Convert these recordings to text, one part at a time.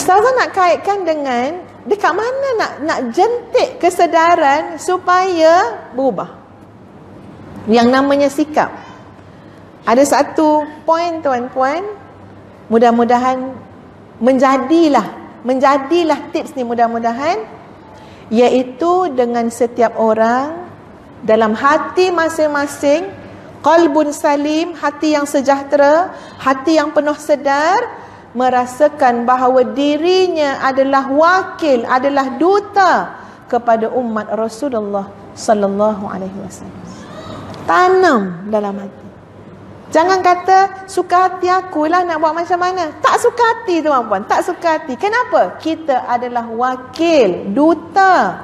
Ustazah nak kaitkan dengan dekat mana nak jentik kesedaran supaya berubah. Yang namanya sikap. Ada satu poin tuan-puan, mudah-mudahan menjadilah tips ni mudah-mudahan, iaitu dengan setiap orang dalam hati masing-masing, qalbun salim, hati yang sejahtera, hati yang penuh sedar, merasakan bahawa dirinya adalah wakil, adalah duta kepada umat Rasulullah sallallahu alaihi wasallam. Tanam dalam hati. Jangan kata suka hati akulah nak buat macam mana. Tak suka hati tuan-puan, tak suka hati. Kenapa? Kita adalah wakil, duta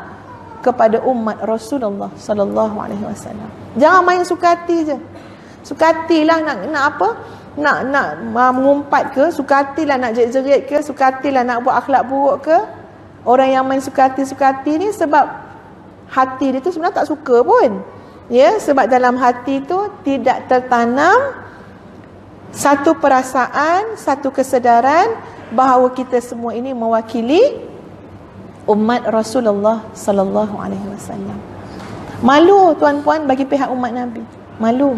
kepada umat Rasulullah sallallahu alaihi wasallam. Jangan main suka hati je. Suka hatilah nak apa? Nak mengumpat ke, suka hatilah nak jerit-jerit ke, suka hatilah nak buat akhlak buruk ke. Orang yang main suka hati ni sebab hati dia tu sebenarnya tak suka pun. Ya, sebab dalam hati tu tidak tertanam satu perasaan, satu kesedaran bahawa kita semua ini mewakili umat Rasulullah sallallahu alaihi wasallam. Malu tuan-puan bagi pihak umat Nabi. Malu.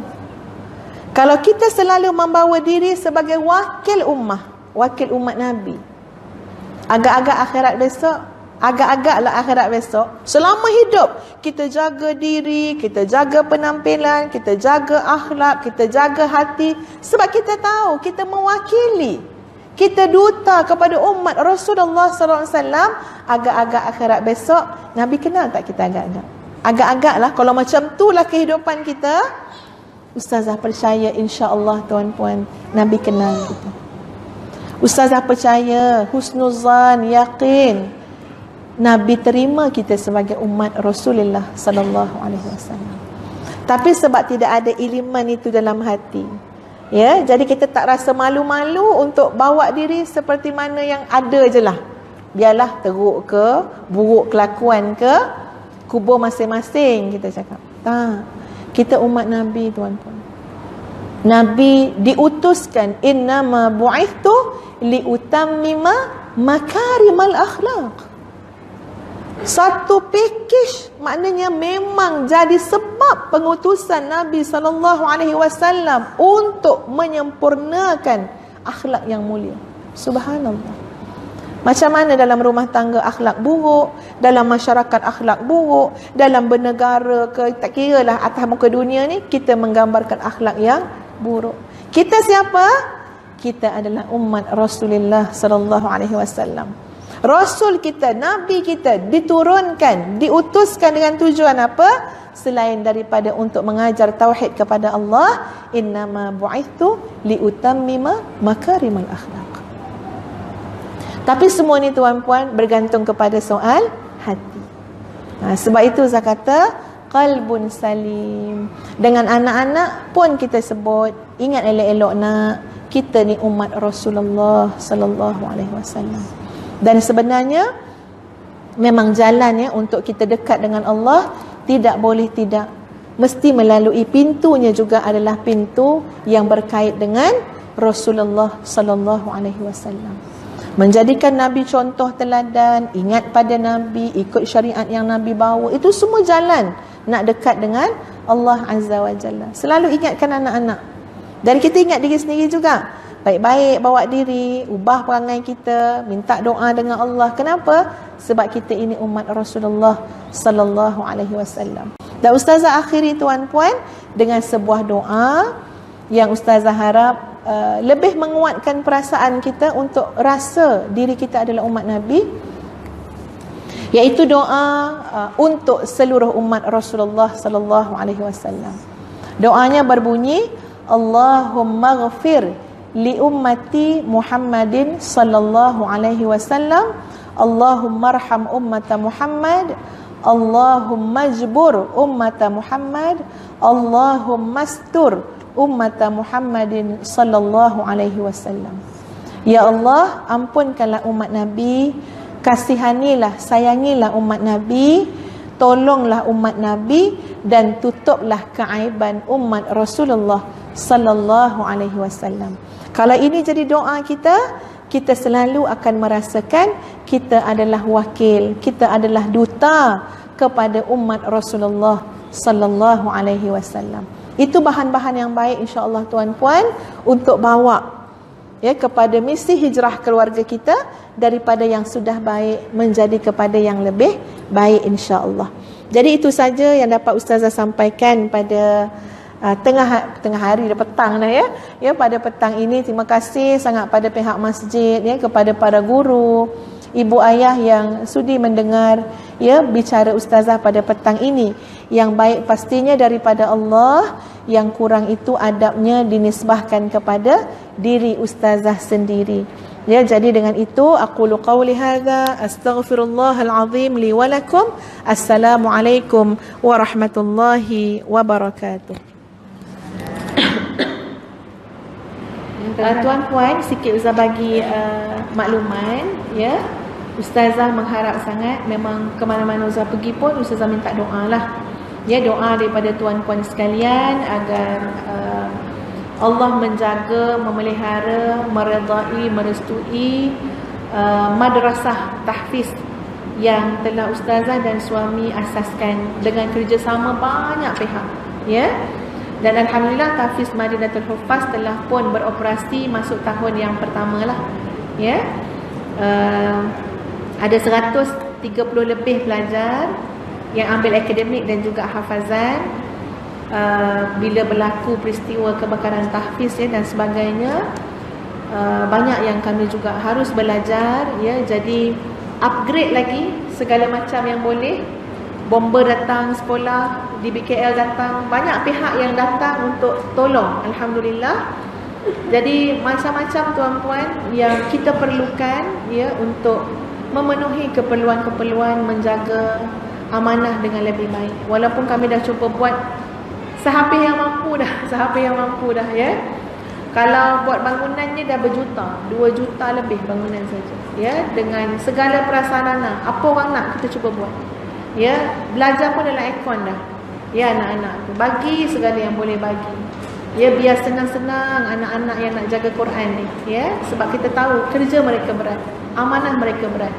Kalau kita selalu membawa diri sebagai wakil umat Nabi. Agak-agaklah akhirat besok, selama hidup kita jaga diri, kita jaga penampilan, kita jaga akhlak, kita jaga hati, sebab kita tahu kita mewakili, kita duta kepada umat Rasulullah sallallahu alaihi wasallam. Agak-agak akhirat besok, Nabi kenal tak kita agak-agak? Agak-agaklah. Kalau macam itulah kehidupan kita, Ustazah percaya insya-Allah tuan-puan, Nabi kenal kita. Ustazah percaya, husnuzan, yakin, Nabi terima kita sebagai umat Rasulullah sallallahu alaihi wasallam. Tapi sebab tidak ada iliman itu dalam hati, ya, jadi kita tak rasa malu-malu untuk bawa diri seperti mana yang ada je lah. Biarlah teruk ke, buruk kelakuan ke, kubur masing-masing, kita cakap. Tak. Kita umat Nabi tuan-tuan. Nabi diutuskan, innama bu'ithtu liutammima makarimal akhlaq. Satu package, maknanya memang jadi sebab pengutusan Nabi sallallahu alaihi wasallam untuk menyempurnakan akhlak yang mulia. Subhanallah. Macam mana dalam rumah tangga akhlak buruk, dalam masyarakat akhlak buruk, dalam bernegara ke, tak kira lah atas muka dunia ni, kita menggambarkan akhlak yang buruk. Kita siapa? Kita adalah umat Rasulullah sallallahu alaihi wasallam. Rasul kita, Nabi kita diturunkan, diutuskan dengan tujuan apa? Selain daripada untuk mengajar tauhid kepada Allah, innama bu'ithtu liutammima makarimal akhlaq. Tapi semua ni tuan-puan bergantung kepada soal hati. Sebab itu saya kata qalbun salim. Dengan anak-anak pun kita sebut, ingat elok-elok nak, kita ni umat Rasulullah sallallahu alaihi wasallam. Dan sebenarnya memang jalan ya untuk kita dekat dengan Allah tidak boleh tidak, mesti melalui pintunya juga adalah pintu yang berkait dengan Rasulullah sallallahu alaihi wasallam. Menjadikan Nabi contoh teladan, ingat pada Nabi, ikut syariat yang Nabi bawa, itu semua jalan nak dekat dengan Allah Azza wa Jalla. Selalu ingatkan anak-anak. Dan kita ingat diri sendiri juga. Baik-baik bawa diri, ubah perangai kita, minta doa dengan Allah. Kenapa? Sebab kita ini umat Rasulullah sallallahu alaihi wasallam. Dan Ustazah akhiri tuan-puan dengan sebuah doa yang Ustazah harap lebih menguatkan perasaan kita untuk rasa diri kita adalah umat Nabi, iaitu doa untuk seluruh umat Rasulullah sallallahu alaihi wasallam. Doanya berbunyi, Allahumma ghafir li ummati Muhammadin sallallahu alaihi wasallam, Allahumma arham ummata Muhammad, Allahumma jbur ummata Muhammad, Allahumma astur ummata Muhammadin sallallahu alaihi wasallam. Ya Allah, ampunkanlah umat Nabi, kasihanilah, sayangilah umat Nabi, tolonglah umat Nabi, dan tutuplah keaiban umat Rasulullah sallallahu alaihi wasallam. Kalau ini jadi doa kita, kita selalu akan merasakan kita adalah wakil, kita adalah duta kepada umat Rasulullah sallallahu alaihi wasallam. Itu bahan-bahan yang baik insya-Allah tuan-puan untuk bawa kepada misi hijrah keluarga kita, daripada yang sudah baik menjadi kepada yang lebih baik insya-Allah. Jadi itu saja yang dapat Ustazah sampaikan pada tengah hari dah, petang dah ya pada petang ini. Terima kasih sangat pada pihak masjid, kepada para guru, ibu ayah yang sudi mendengar bicara Ustazah pada petang ini. Yang baik pastinya daripada Allah, yang kurang itu adabnya dinisbahkan kepada diri Ustazah sendiri. Jadi dengan itu aqulu qawli hadza astaghfirullahal azim li wa lakum. Assalamualaikum warahmatullahi wabarakatuh. Tuan-puan, sikit Ustazah bagi makluman Ustazah mengharap sangat, memang ke mana-mana Ustazah pergi pun Ustazah minta doa lah. Doa daripada tuan-puan sekalian agar Allah menjaga, memelihara, meredai, merestui madrasah tahfiz yang telah Ustazah dan suami asaskan dengan kerjasama banyak pihak. Dan alhamdulillah tahfiz Madinatul Huffaz telah pun beroperasi masuk tahun yang pertama lah. Ada 130 lebih pelajar yang ambil akademik dan juga hafazan. Bila berlaku peristiwa kebakaran tahfiz dan sebagainya, banyak yang kami juga harus belajar. Jadi upgrade lagi segala macam yang boleh. Bomber datang sekolah, di BKL datang, banyak pihak yang datang untuk tolong, alhamdulillah. Jadi macam-macam tuan-puan yang kita perlukan untuk memenuhi keperluan-keperluan menjaga amanah dengan lebih baik. Walaupun kami dah cuba buat sehabis yang mampu dah, Kalau buat bangunannya dah berjuta, 2 juta lebih bangunan saja. Dengan segala prasarana, apa orang nak kita cuba buat. Belajar pun dalam aircon dah. Anak-anak tu bagi segala yang boleh bagi. Biar senang-senang anak-anak yang nak jaga Quran ni. Sebab kita tahu kerja mereka berat, amanah mereka berat.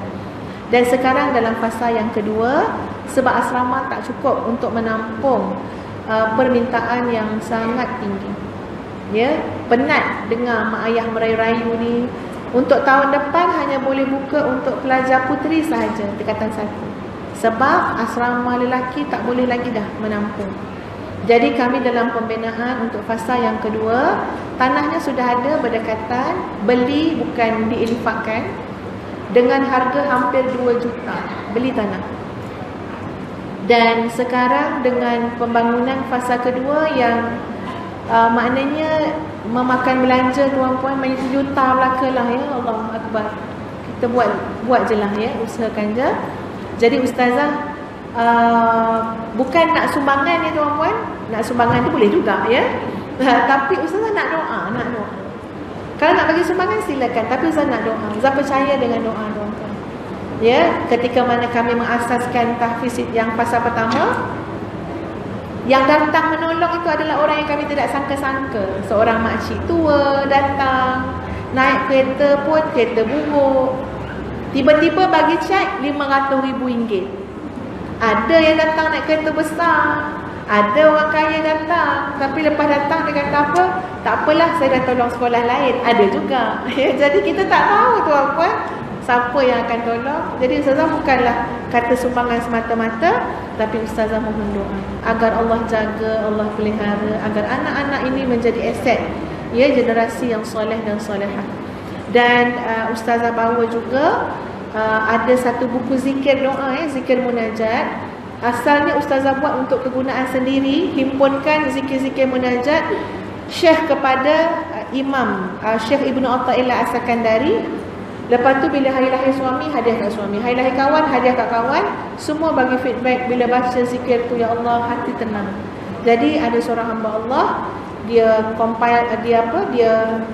Dan sekarang dalam fasa yang kedua, sebab asrama tak cukup untuk menampung permintaan yang sangat tinggi. Penat dengar mak ayah merayu-rayu ni. Untuk tahun depan hanya boleh buka untuk pelajar puteri sahaja, tingkatan 1. Sebab asrama lelaki tak boleh lagi dah menampung. Jadi kami dalam pembinaan untuk fasa yang kedua, tanahnya sudah ada berdekatan, beli bukan diinfakkan, dengan harga hampir 2 juta beli tanah. Dan sekarang dengan pembangunan fasa kedua yang maknanya memakan belanja tuan-puan banyak juta belaka lah. Allah Akbar. Kita buat je lah, usahakan je. Jadi Ustazah bukan nak sumbangan ni tuan-puan. Nak sumbangan tu boleh juga tapi Ustazah nak doa. Kalau nak bagi sumbangan silakan, tapi Ustazah nak doa. Ustazah percaya dengan doa tuan-puan. Ketika mana kami mengasaskan tahfiz yang fasa pertama, yang datang menolong itu adalah orang yang kami tidak sangka-sangka. Seorang makcik tua datang, naik kereta pun kereta buruk. Tiba-tiba bagi cek RM500,000. Ada yang datang naik kereta besar, ada orang kaya datang, tapi lepas datang dia kata apa? Tak apalah, saya dah tolong sekolah lain. Ada juga. Jadi kita tak tahu tuan-puan siapa yang akan tolong. Jadi Ustazah bukanlah kata sumbangan semata-mata, tapi Ustazah mohon doa agar Allah jaga, Allah pelihara, agar anak-anak ini menjadi aset generasi yang soleh dan solehah. Dan Ustazah bawa juga ada satu buku zikir doa, zikir munajat. Asalnya Ustazah buat untuk kegunaan sendiri, himpunkan zikir-zikir munajat Syekh kepada Imam Syekh Ibnu Athaillah As-Sakandari. Lepas tu bila hari lahir suami, hadiah kat suami. Hari lahir kawan, hadiah kat kawan. Semua bagi feedback bila baca zikir tu, ya Allah, hati tenang. Jadi ada seorang hamba Allah, dia compile, dia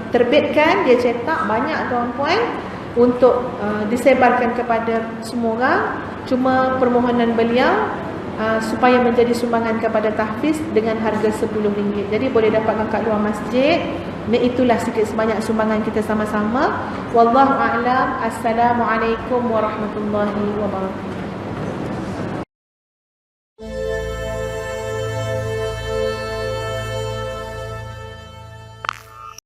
terbitkan, dia cetak banyak tuan-puan untuk disebarkan kepada semua orang. Cuma permohonan beliau supaya menjadi sumbangan kepada tahfiz dengan harga RM10. Jadi boleh dapatkan kat luar masjid. Itulah sikit sebanyak sumbangan kita sama-sama. Wallahu a'lam. Assalamualaikum warahmatullahi wabarakatuh.